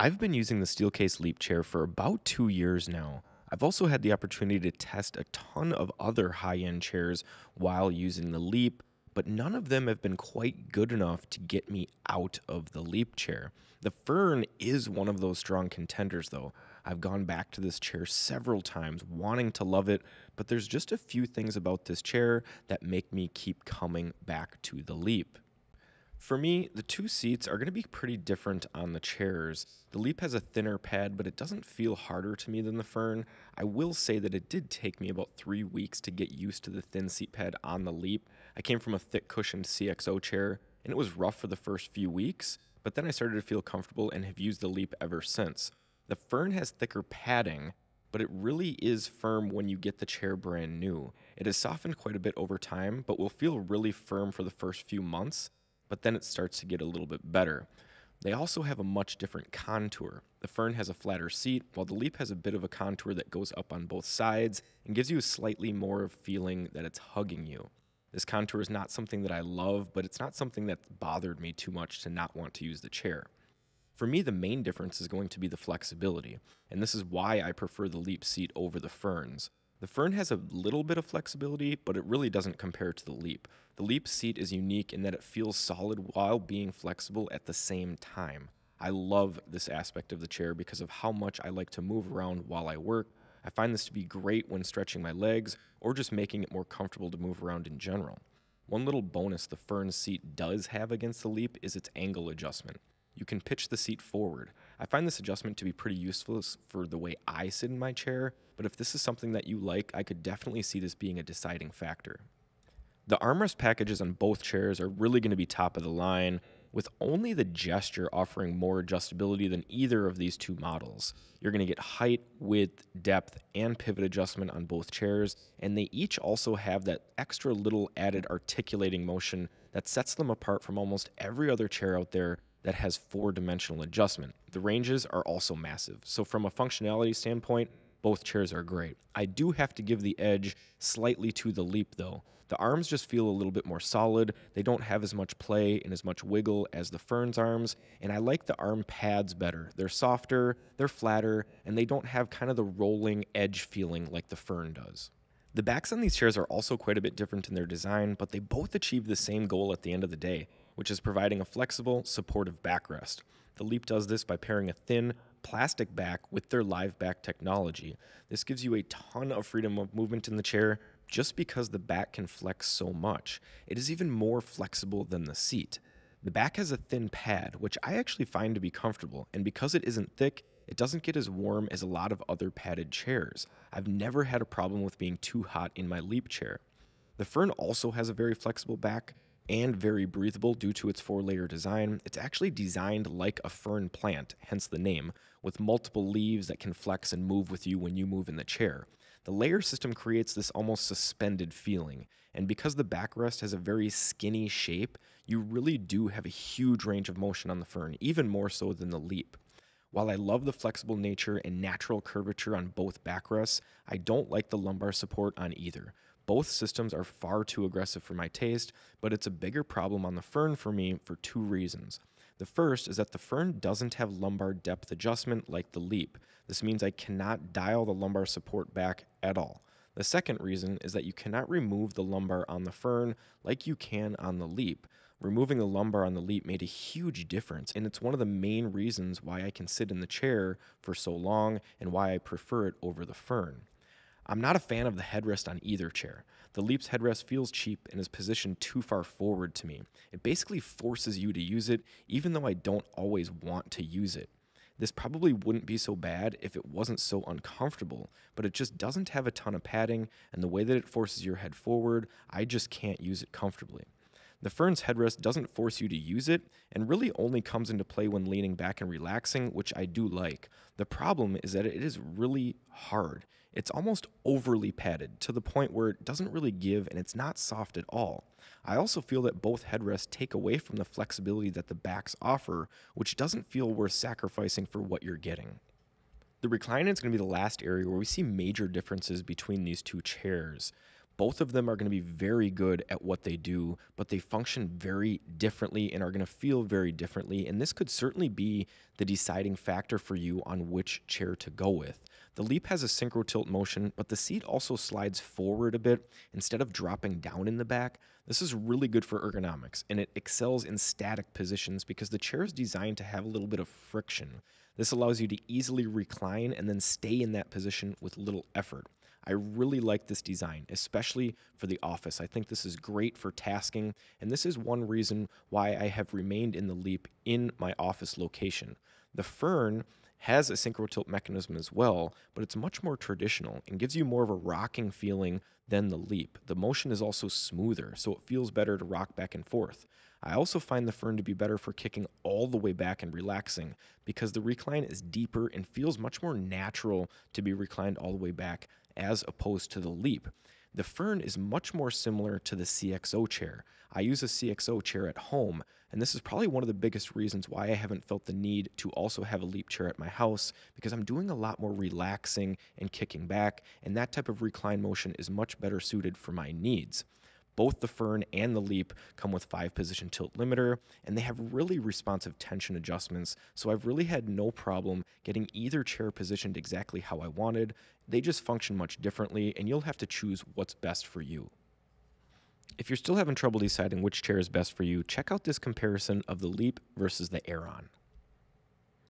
I've been using the Steelcase Leap chair for about 2 years now. I've also had the opportunity to test a ton of other high end chairs while using the Leap, but none of them have been quite good enough to get me out of the Leap chair. The Fern is one of those strong contenders, though. I've gone back to this chair several times, wanting to love it, but there's just a few things about this chair that make me keep coming back to the Leap. For me, the two seats are going to be pretty different on the chairs. The Leap has a thinner pad, but it doesn't feel harder to me than the Fern. I will say that it did take me about 3 weeks to get used to the thin seat pad on the Leap. I came from a thick cushioned CXO chair, and it was rough for the first few weeks, but then I started to feel comfortable and have used the Leap ever since. The Fern has thicker padding, but it really is firm when you get the chair brand new. It has softened quite a bit over time, but will feel really firm for the first few months, but then it starts to get a little bit better. They also have a much different contour. The Fern has a flatter seat, while the Leap has a bit of a contour that goes up on both sides and gives you a slightly more feeling that it's hugging you. This contour is not something that I love, but it's not something that bothered me too much to not want to use the chair. For me, the main difference is going to be the flexibility, and this is why I prefer the Leap seat over the Ferns. The Fern has a little bit of flexibility, but it really doesn't compare to the Leap. The Leap seat is unique in that it feels solid while being flexible at the same time. I love this aspect of the chair because of how much I like to move around while I work. I find this to be great when stretching my legs or just making it more comfortable to move around in general. One little bonus the Fern seat does have against the Leap is its angle adjustment. You can pitch the seat forward. I find this adjustment to be pretty useful for the way I sit in my chair, but if this is something that you like, I could definitely see this being a deciding factor. The armrest packages on both chairs are really going to be top of the line, with only the Gesture offering more adjustability than either of these two models. You're going to get height, width, depth, and pivot adjustment on both chairs, and they each also have that extra little added articulating motion that sets them apart from almost every other chair out there that has four-dimensional adjustment. The ranges are also massive, so from a functionality standpoint, both chairs are great. I do have to give the edge slightly to the Leap though. The arms just feel a little bit more solid, they don't have as much play and as much wiggle as the Fern's arms, and I like the arm pads better. They're softer, they're flatter, and they don't have kind of the rolling edge feeling like the Fern does. The backs on these chairs are also quite a bit different in their design, but they both achieve the same goal at the end of the day, which is providing a flexible, supportive backrest. The Leap does this by pairing a thin, plastic back with their live back technology. This gives you a ton of freedom of movement in the chair just because the back can flex so much. It is even more flexible than the seat. The back has a thin pad, which I actually find to be comfortable, and because it isn't thick, it doesn't get as warm as a lot of other padded chairs. I've never had a problem with being too hot in my Leap chair. The Fern also has a very flexible back and very breathable due to its four-layer design. It's actually designed like a fern plant, hence the name, with multiple leaves that can flex and move with you when you move in the chair. The layer system creates this almost suspended feeling, and because the backrest has a very skinny shape, you really do have a huge range of motion on the Fern, even more so than the Leap. While I love the flexible nature and natural curvature on both backrests, I don't like the lumbar support on either. Both systems are far too aggressive for my taste, but it's a bigger problem on the Fern for me for two reasons. The first is that the Fern doesn't have lumbar depth adjustment like the Leap. This means I cannot dial the lumbar support back at all. The second reason is that you cannot remove the lumbar on the Fern like you can on the Leap. Removing the lumbar on the Leap made a huge difference, and it's one of the main reasons why I can sit in the chair for so long and why I prefer it over the Fern. I'm not a fan of the headrest on either chair. The Leap's headrest feels cheap and is positioned too far forward to me. It basically forces you to use it, even though I don't always want to use it. This probably wouldn't be so bad if it wasn't so uncomfortable, but it just doesn't have a ton of padding, and the way that it forces your head forward, I just can't use it comfortably. The Fern's headrest doesn't force you to use it, and really only comes into play when leaning back and relaxing, which I do like. The problem is that it is really hard. It's almost overly padded, to the point where it doesn't really give and it's not soft at all. I also feel that both headrests take away from the flexibility that the backs offer, which doesn't feel worth sacrificing for what you're getting. The Reclining is going to be the last area where we see major differences between these two chairs. Both of them are going to be very good at what they do, but they function very differently and are going to feel very differently. And this could certainly be the deciding factor for you on which chair to go with. The Leap has a synchro tilt motion, but the seat also slides forward a bit instead of dropping down in the back. This is really good for ergonomics, and it excels in static positions because the chair is designed to have a little bit of friction. This allows you to easily recline and then stay in that position with little effort. I really like this design, especially for the office. I think this is great for tasking, and this is one reason why I have remained in the Leap in my office location. The Fern has a synchro tilt mechanism as well, but it's much more traditional and gives you more of a rocking feeling than the Leap. The motion is also smoother, so it feels better to rock back and forth. I also find the Fern to be better for kicking all the way back and relaxing because the recline is deeper and feels much more natural to be reclined all the way back as opposed to the Leap. The Fern is much more similar to the CXO chair. I use a CXO chair at home, and this is probably one of the biggest reasons why I haven't felt the need to also have a Leap chair at my house, because I'm doing a lot more relaxing and kicking back, and that type of recline motion is much better suited for my needs. Both the Fern and the Leap come with 5-position tilt limiter, and they have really responsive tension adjustments, so I've really had no problem getting either chair positioned exactly how I wanted. They just function much differently, and you'll have to choose what's best for you. If you're still having trouble deciding which chair is best for you, check out this comparison of the Leap versus the Aeron.